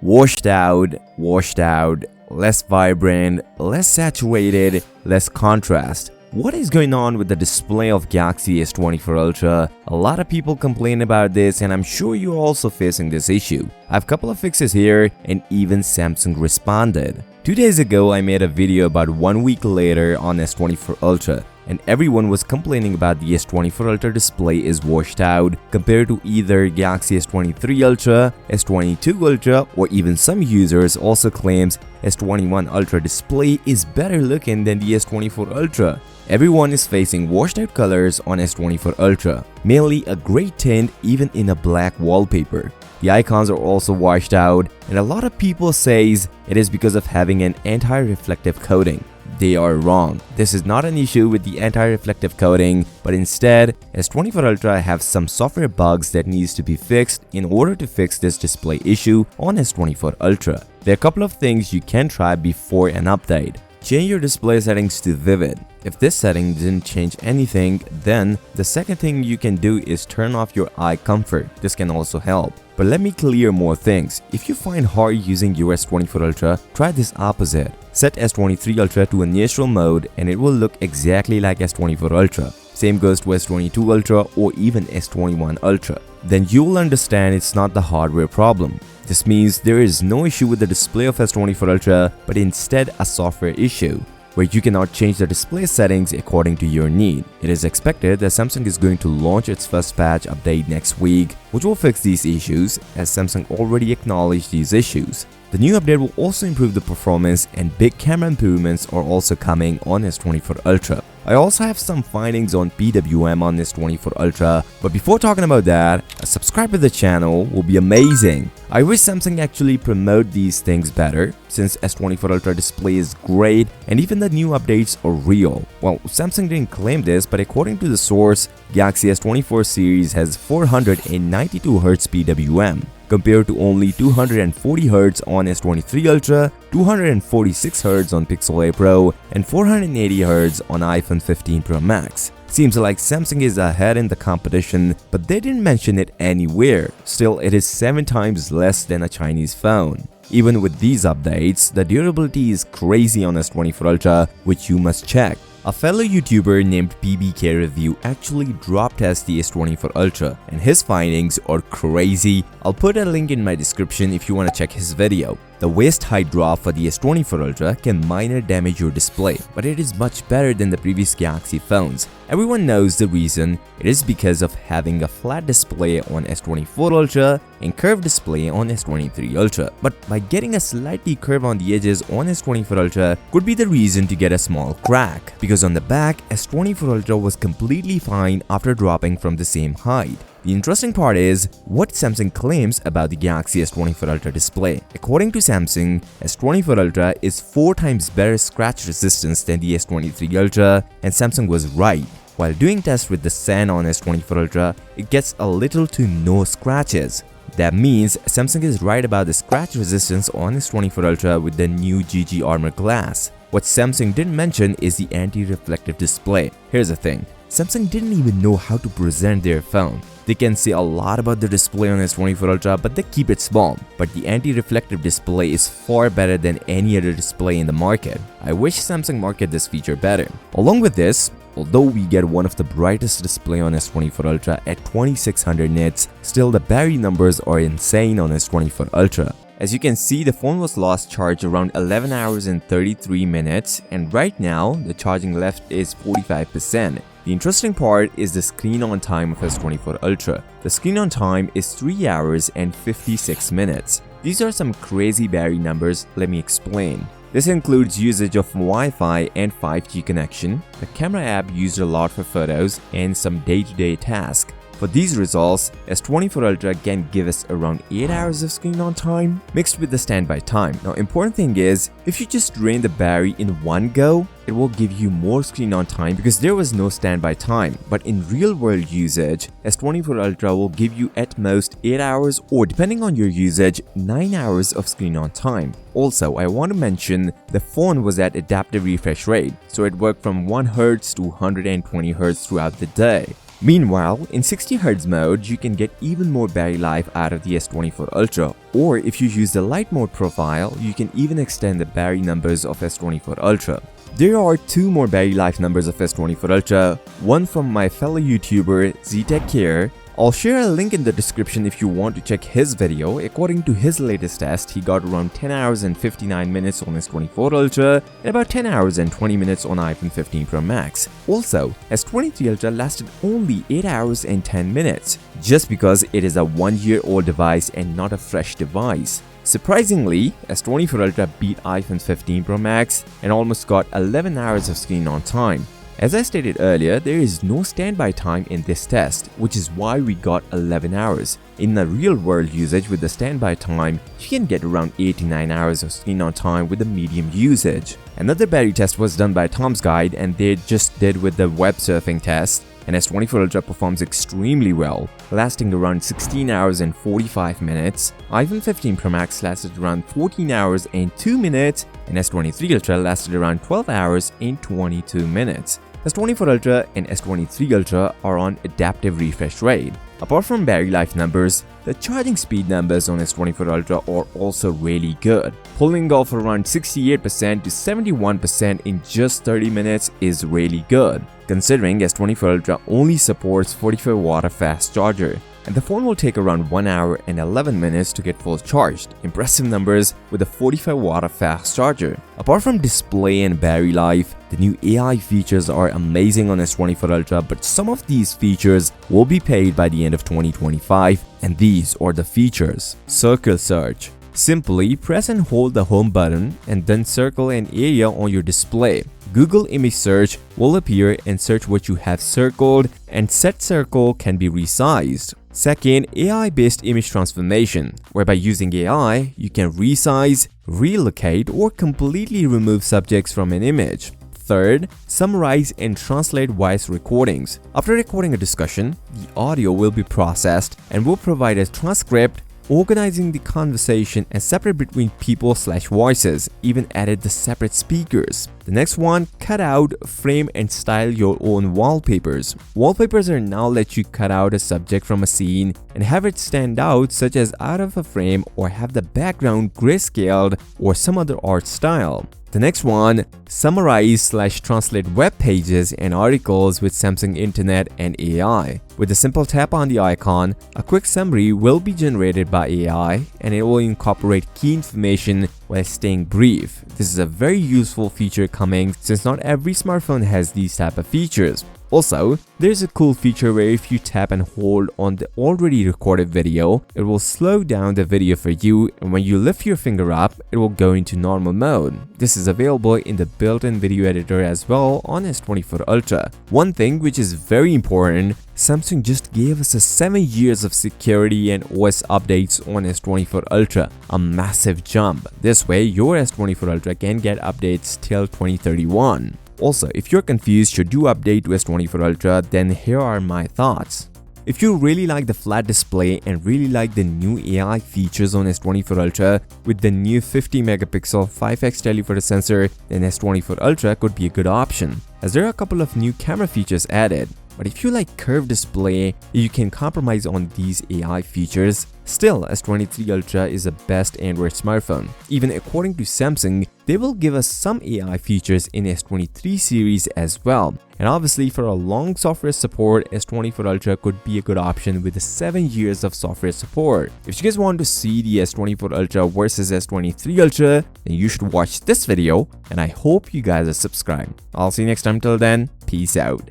washed out, less vibrant, less saturated, less contrast. What is going on with the display of Galaxy S24 Ultra? A lot of people complain about this, and I'm sure you're also facing this issue. I have a couple of fixes here, and even Samsung responded. 2 days ago, I made a video about 1 week later on S24 Ultra, and everyone was complaining about the S24 Ultra display is washed out compared to either Galaxy S23 Ultra, S22 Ultra, or even some users also claims S21 Ultra display is better looking than the S24 Ultra. Everyone is facing washed out colors on S24 Ultra, mainly a gray tint even in a black wallpaper. The icons are also washed out, and a lot of people says it is because of having an anti-reflective coating. They are wrong. This is not an issue with the anti-reflective coating, but instead S24 Ultra have some software bugs that needs to be fixed in order to fix this display issue on S24 Ultra. There are a couple of things you can try before an update. Change your display settings to vivid. If this setting didn't change anything, then the second thing you can do is turn off your eye comfort. This can also help. But let me clear more things. If you find hard using your S24 Ultra, try this opposite. Set S23 Ultra to a neutral mode and it will look exactly like S24 Ultra. Same goes to S22 Ultra or even S21 Ultra. Then you will understand it's not the hardware problem. This means there is no issue with the display of S24 Ultra, but instead a software issue, where you cannot change the display settings according to your need. It is expected that Samsung is going to launch its first patch update next week, which will fix these issues, as Samsung already acknowledged these issues. The new update will also improve the performance, and big camera improvements are also coming on S24 Ultra. I also have some findings on PWM on S24 Ultra, but before talking about that, a subscribe to the channel will be amazing. I wish Samsung actually promote these things better, since S24 Ultra display is great and even the new updates are real. Well, Samsung didn't claim this, but according to the source, Galaxy S24 series has 492Hz PWM, compared to only 240Hz on S23 Ultra, 246Hz on Pixel 8 Pro, and 480Hz on iPhone 15 Pro Max. Seems like Samsung is ahead in the competition, but they didn't mention it anywhere. Still, it is 7 times less than a Chinese phone. Even with these updates, the durability is crazy on S24 Ultra, which you must check. A fellow YouTuber named PBK Review actually drop tested the S24 Ultra, and his findings are crazy. I'll put a link in my description if you want to check his video. The waist height drop for the S24 Ultra can minor damage your display, but it is much better than the previous Galaxy phones. Everyone knows the reason. It is because of having a flat display on S24 Ultra and curved display on S23 Ultra. But by getting a slightly curve on the edges on S24 Ultra could be the reason to get a small crack, because on the back, S24 Ultra was completely fine after dropping from the same height. The interesting part is what Samsung claims about the Galaxy S24 Ultra display. According to Samsung, S24 Ultra is 4 times better scratch resistance than the S23 Ultra, and Samsung was right. While doing tests with the sand on S24 Ultra, it gets a little to no scratches. That means Samsung is right about the scratch resistance on S24 Ultra with the new GG Armor glass. What Samsung didn't mention is the anti-reflective display. Here's the thing. Samsung didn't even know how to present their phone. They can say a lot about the display on S24 Ultra, but they keep it small. But the anti-reflective display is far better than any other display in the market. I wish Samsung marketed this feature better. Along with this, although we get one of the brightest display on S24 Ultra at 2600 nits, still the battery numbers are insane on S24 Ultra. As you can see, the phone was lost charge around 11 hours and 33 minutes, and right now the charging left is 45%. The interesting part is the screen on time of S24 Ultra. The screen on time is 3 hours and 56 minutes. These are some crazy battery numbers, let me explain. This includes usage of Wi-Fi and 5G connection, the camera app used a lot for photos, and some day-to-day tasks. For these results, S24 Ultra can give us around 8 hours of screen on time mixed with the standby time. Now, important thing is, if you just drain the battery in one go, it will give you more screen on time because there was no standby time. But in real world usage, S24 Ultra will give you at most 8 hours or, depending on your usage, 9 hours of screen on time. Also, I want to mention the phone was at adaptive refresh rate, so it worked from 1 Hz to 120 Hz throughout the day. Meanwhile, in 60Hz mode, you can get even more battery life out of the S24 Ultra, or if you use the light mode profile, you can even extend the battery numbers of S24 Ultra. There are two more battery life numbers of S24 Ultra, one from my fellow YouTuber ZTechCare. I'll share a link in the description if you want to check his video. According to his latest test, he got around 10 hours and 59 minutes on S24 Ultra and about 10 hours and 20 minutes on iPhone 15 Pro Max. Also, S23 Ultra lasted only 8 hours and 10 minutes, just because it is a 1-year-old device and not a fresh device. Surprisingly, S24 Ultra beat iPhone 15 Pro Max and almost got 11 hours of screen on time. As I stated earlier, there is no standby time in this test, which is why we got 11 hours. In the real-world usage with the standby time, you can get around 8 to 9 hours of screen on time with the medium usage. Another battery test was done by Tom's Guide, and they just did with the web surfing test. And S24 Ultra performs extremely well, lasting around 16 hours and 45 minutes. iPhone 15 Pro Max lasted around 14 hours and 2 minutes, and S23 Ultra lasted around 12 hours and 22 minutes. S24 Ultra and S23 Ultra are on adaptive refresh rate. Apart from battery life numbers, the charging speed numbers on S24 Ultra are also really good. Pulling off around 68% to 71% in just 30 minutes is really good, considering S24 Ultra only supports 45 watt fast charger, and the phone will take around 1 hour and 11 minutes to get full charged. Impressive numbers with a 45 watt fast charger. Apart from display and battery life, the new AI features are amazing on S24 Ultra, but some of these features will be paid by the end of 2025, and these are the features. Circle search. Simply press and hold the home button and then circle an area on your display. Google image search will appear and search what you have circled, and set circle can be resized. Second, AI-based image transformation, whereby using AI, you can resize, relocate, or completely remove subjects from an image. Third, summarize and translate voice recordings. After recording a discussion, the audio will be processed and will provide a transcript, organizing the conversation and separate between people/voices, even added the separate speakers. The next one, cut out, frame and style your own wallpapers. Wallpapers are now let you cut out a subject from a scene and have it stand out, such as out of a frame, or have the background grayscaled or some other art style. The next one, summarize/translate web pages and articles with Samsung Internet and AI. With a simple tap on the icon, a quick summary will be generated by AI, and it will incorporate key information while staying brief. This is a very useful feature coming since not every smartphone has these type of features. Also, there's a cool feature where if you tap and hold on the already recorded video, it will slow down the video for you, and when you lift your finger up, it will go into normal mode. This is available in the built-in video editor as well on S24 Ultra. One thing which is very important, Samsung just gave us 7 years of security and OS updates on S24 Ultra, a massive jump. This way, your S24 Ultra can get updates till 2031. Also, if you're confused should you update to S24 Ultra, then here are my thoughts. If you really like the flat display and really like the new AI features on S24 Ultra with the new 50 megapixel 5x telephoto sensor, then S24 Ultra could be a good option, as there are a couple of new camera features added. But if you like curved display, you can compromise on these AI features. Still, S23 Ultra is the best Android smartphone. Even according to Samsung, they will give us some AI features in S23 series as well. And obviously, for a long software support, S24 Ultra could be a good option with 7 years of software support. If you guys want to see the S24 Ultra versus S23 Ultra, then you should watch this video, and I hope you guys are subscribed. I'll see you next time. Till then, peace out.